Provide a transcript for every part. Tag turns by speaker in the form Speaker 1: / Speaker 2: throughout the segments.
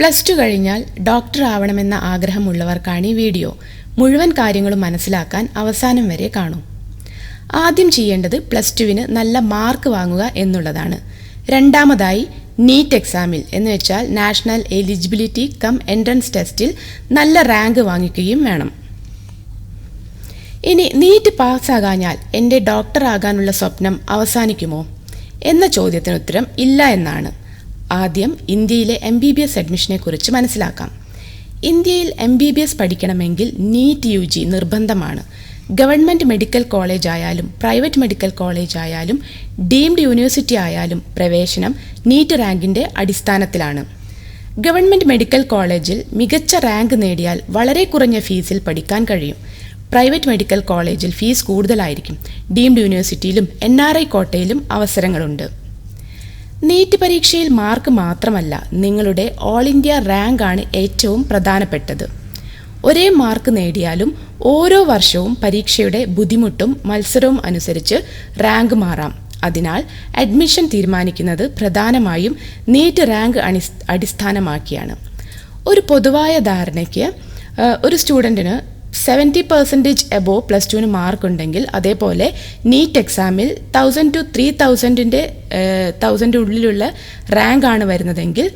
Speaker 1: +2 കഴിഞ്ഞാൽ ഡോക്ടർ ആവണമെന്ന ആഗ്രഹമുള്ളവർക്കാണ് ഈ വീഡിയോ. മുഴുവൻ കാര്യങ്ങളും മനസ്സിലാക്കാൻ അവസാനം വരെ കാണൂ. ആദ്യം ചെയ്യേണ്ടത് +2വിന് നല്ല മാർക്ക് വാങ്ങുക എന്നുള്ളതാണ്. രണ്ടാമതായി നീറ്റ് എക്സാമിൽ എന്നുവെച്ചാൽ നാഷണൽ എലിജിബിലിറ്റി കം എൻട്രൻസ് ടെസ്റ്റിൽ നല്ല റാങ്ക് വാങ്ങിക്കുകയും വേണം. ഇനി നീറ്റ് പാസ്സാകാഞ്ഞാൽ എൻ്റെ ഡോക്ടർ ആകാനുള്ള സ്വപ്നം അവസാനിക്കുമോ എന്ന ചോദ്യത്തിന് ഉത്തരം ഇല്ല എന്നാണ്. ആദ്യം ഇന്ത്യയിലെ MBBS അഡ്മിഷനെ കുറിച്ച് മനസ്സിലാക്കാം. ഇന്ത്യയിൽ MBBS പഠിക്കണമെങ്കിൽ നീറ്റ് UG നിർബന്ധമാണ്. ഗവൺമെൻറ് മെഡിക്കൽ കോളേജ് ആയാലും പ്രൈവറ്റ് മെഡിക്കൽ കോളേജ് ആയാലും ഡീംഡ് യൂണിവേഴ്സിറ്റി ആയാലും പ്രവേശനം നീറ്റ് റാങ്കിൻ്റെ അടിസ്ഥാനത്തിലാണ്. ഗവൺമെൻറ് മെഡിക്കൽ കോളേജിൽ മികച്ച റാങ്ക് നേടിയാൽ വളരെ കുറഞ്ഞ ഫീസിൽ പഠിക്കാൻ കഴിയും. പ്രൈവറ്റ് മെഡിക്കൽ കോളേജിൽ ഫീസ് കൂടുതലായിരിക്കും. ഡീംഡ് യൂണിവേഴ്സിറ്റിയിലും NRI കോട്ടയിലും അവസരങ്ങളുണ്ട്. നീറ്റ് പരീക്ഷയിൽ മാർക്ക് മാത്രമല്ല, നിങ്ങളുടെ ഓൾ ഇന്ത്യ റാങ്ക് ആണ് ഏറ്റവും പ്രധാനപ്പെട്ടത്. ഒരേ മാർക്ക് നേടിയാലും ഓരോ വർഷവും പരീക്ഷയുടെ ബുദ്ധിമുട്ടും മത്സരവും അനുസരിച്ച് റാങ്ക് മാറാം. അതിനാൽ അഡ്മിഷൻ തീരുമാനിക്കുന്നത് പ്രധാനമായും നീറ്റ് റാങ്ക് അടിസ്ഥാനമാക്കിയാണ്. ഒരു പൊതുവായ ധാരണയ്ക്ക് ഒരു സ്റ്റുഡൻറ്റിന് 70% എബോവ് +2ന് മാർക്ക് ഉണ്ടെങ്കിൽ, അതേപോലെ നീറ്റ് എക്സാമിൽ 1000 to 3000 ഉള്ളിലുള്ള റാങ്ക് ആണ് വരുന്നതെങ്കിൽ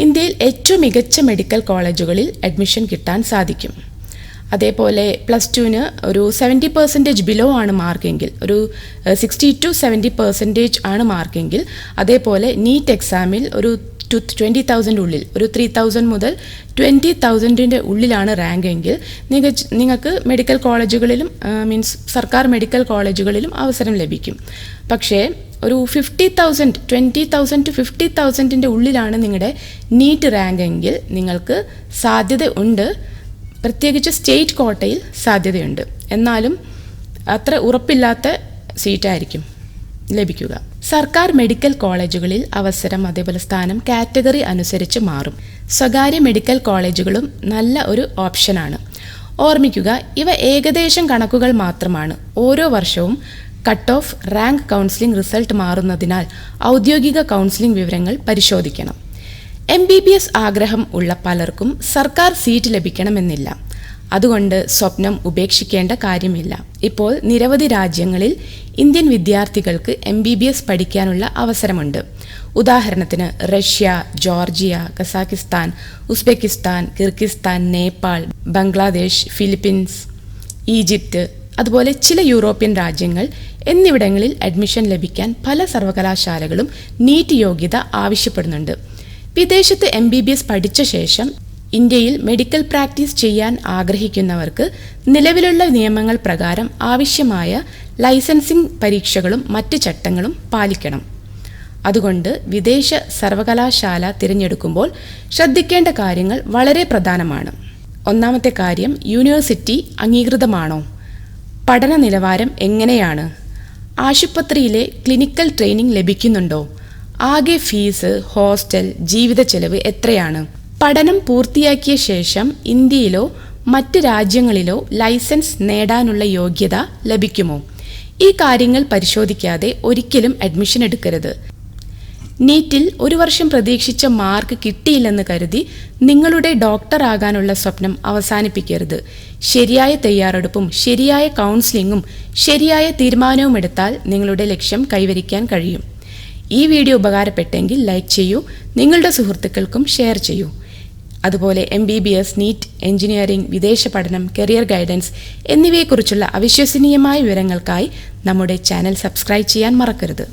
Speaker 1: ഇന്ത്യയിൽ ഏറ്റവും മികച്ച മെഡിക്കൽ കോളേജുകളിൽ അഡ്മിഷൻ കിട്ടാൻ സാധിക്കും. അതേപോലെ +2ന് ഒരു 70% ബിലോ ആണ് മാർക്കെങ്കിൽ, ഒരു 60 to 70% ആണ് മാർക്കെങ്കിൽ, അതേപോലെ നീറ്റ് എക്സാമിൽ ഒരു 20,000 ഉള്ളിൽ, ഒരു 3,000 മുതൽ 20,000 ഉള്ളിലാണ് റാങ്ക് എങ്കിൽ നിങ്ങൾക്ക് മെഡിക്കൽ കോളേജുകളിലും സർക്കാർ മെഡിക്കൽ കോളേജുകളിലും അവസരം ലഭിക്കും. പക്ഷേ ഒരു 20,000 to 50,000 ഉള്ളിലാണ് നിങ്ങളുടെ നീറ്റ് റാങ്ക് എങ്കിൽ നിങ്ങൾക്ക് സാധ്യത ഉണ്ട്, പ്രത്യേകിച്ച് സ്റ്റേറ്റ് കോട്ടയിൽ സാധ്യതയുണ്ട്. എന്നാലും അത്ര ഉറപ്പില്ലാത്ത സീറ്റായിരിക്കും ലഭിക്കുക. സർക്കാർ മെഡിക്കൽ കോളേജുകളിൽ അവസരം, അതേപോലെ സ്ഥാനം കാറ്റഗറി അനുസരിച്ച് മാറും. സ്വകാര്യ മെഡിക്കൽ കോളേജുകളും നല്ല ഒരു ഓപ്ഷനാണ്. ഓർമ്മിക്കുക, ഇവ ഏകദേശം കണക്കുകൾ മാത്രമാണ്. ഓരോ വർഷവും cut off, rank, counselling result മാറുന്നതിനാൽ ഔദ്യോഗിക കൗൺസിലിംഗ് വിവരങ്ങൾ പരിശോധിക്കണം. MBBS ആഗ്രഹം ഉള്ള പലർക്കും സർക്കാർ സീറ്റ് ലഭിക്കണമെന്നില്ല. അതുകൊണ്ട് സ്വപ്നം ഉപേക്ഷിക്കേണ്ട കാര്യമില്ല. ഇപ്പോൾ നിരവധി രാജ്യങ്ങളിൽ ഇന്ത്യൻ വിദ്യാർത്ഥികൾക്ക് MBBS പഠിക്കാനുള്ള അവസരമുണ്ട്. ഉദാഹരണത്തിന് Russia, Georgia, Kazakhstan, Uzbekistan, Kyrgyzstan, Nepal, Bangladesh, Philippines, Egypt, അതുപോലെ ചില യൂറോപ്യൻ രാജ്യങ്ങൾ എന്നിവിടങ്ങളിൽ അഡ്മിഷൻ ലഭിക്കാൻ പല സർവകലാശാലകളും നീറ്റ് യോഗ്യത ആവശ്യപ്പെടുന്നുണ്ട്. വിദേശത്ത് MBBS പഠിച്ച ശേഷം ഇന്ത്യയിൽ മെഡിക്കൽ പ്രാക്ടീസ് ചെയ്യാൻ ആഗ്രഹിക്കുന്നവർക്ക് നിലവിലുള്ള നിയമങ്ങൾ പ്രകാരം ആവശ്യമായ ലൈസൻസിംഗ് പരീക്ഷകളും മറ്റ് ചട്ടങ്ങളും പാലിക്കണം. അതുകൊണ്ട് വിദേശ സർവകലാശാല തിരഞ്ഞെടുക്കുമ്പോൾ ശ്രദ്ധിക്കേണ്ട കാര്യങ്ങൾ വളരെ പ്രധാനമാണ്. ഒന്നാമത്തെ കാര്യം, യൂണിവേഴ്സിറ്റി അംഗീകൃതമാണോ? പഠന നിലവാരം എങ്ങനെയാണ്? ആശുപത്രിയിലെ ക്ലിനിക്കൽ ട്രെയിനിങ് ലഭിക്കുന്നുണ്ടോ? ആകെ ഫീസ്, ഹോസ്റ്റൽ, ജീവിത ചെലവ് എത്രയാണ്? പഠനം പൂർത്തിയാക്കിയ ശേഷം ഇന്ത്യയിലോ മറ്റ് രാജ്യങ്ങളിലോ ലൈസൻസ് നേടാനുള്ള യോഗ്യത ലഭിക്കുമോ? ഈ കാര്യങ്ങൾ പരിശോധിക്കാതെ ഒരിക്കലും അഡ്മിഷൻ എടുക്കരുത്. നീറ്റിൽ ഒരു വർഷം പ്രതീക്ഷിച്ച മാർക്ക് കിട്ടിയില്ലെന്ന് കരുതി നിങ്ങളുടെ ഡോക്ടർ ആകാനുള്ള സ്വപ്നം അവസാനിപ്പിക്കരുത്. ശരിയായ തയ്യാറെടുപ്പും ശരിയായ കൗൺസിലിങ്ങും ശരിയായ തീരുമാനവും എടുത്താൽ നിങ്ങളുടെ ലക്ഷ്യം കൈവരിക്കാൻ കഴിയും. ഈ വീഡിയോ ഉപകാരപ്പെട്ടെങ്കിൽ ലൈക്ക് ചെയ്യൂ, നിങ്ങളുടെ സുഹൃത്തുക്കൾക്കും ഷെയർ ചെയ്യൂ. അതുപോലെ MBBS, നീറ്റ്, എഞ്ചിനീയറിംഗ്, വിദേശ പഠനം, കരിയർ ഗൈഡൻസ് എന്നിവയെക്കുറിച്ചുള്ള അവിശ്വസനീയമായ വിവരങ്ങൾക്കായി നമ്മുടെ ചാനൽ സബ്സ്ക്രൈബ് ചെയ്യാൻ മറക്കരുത്.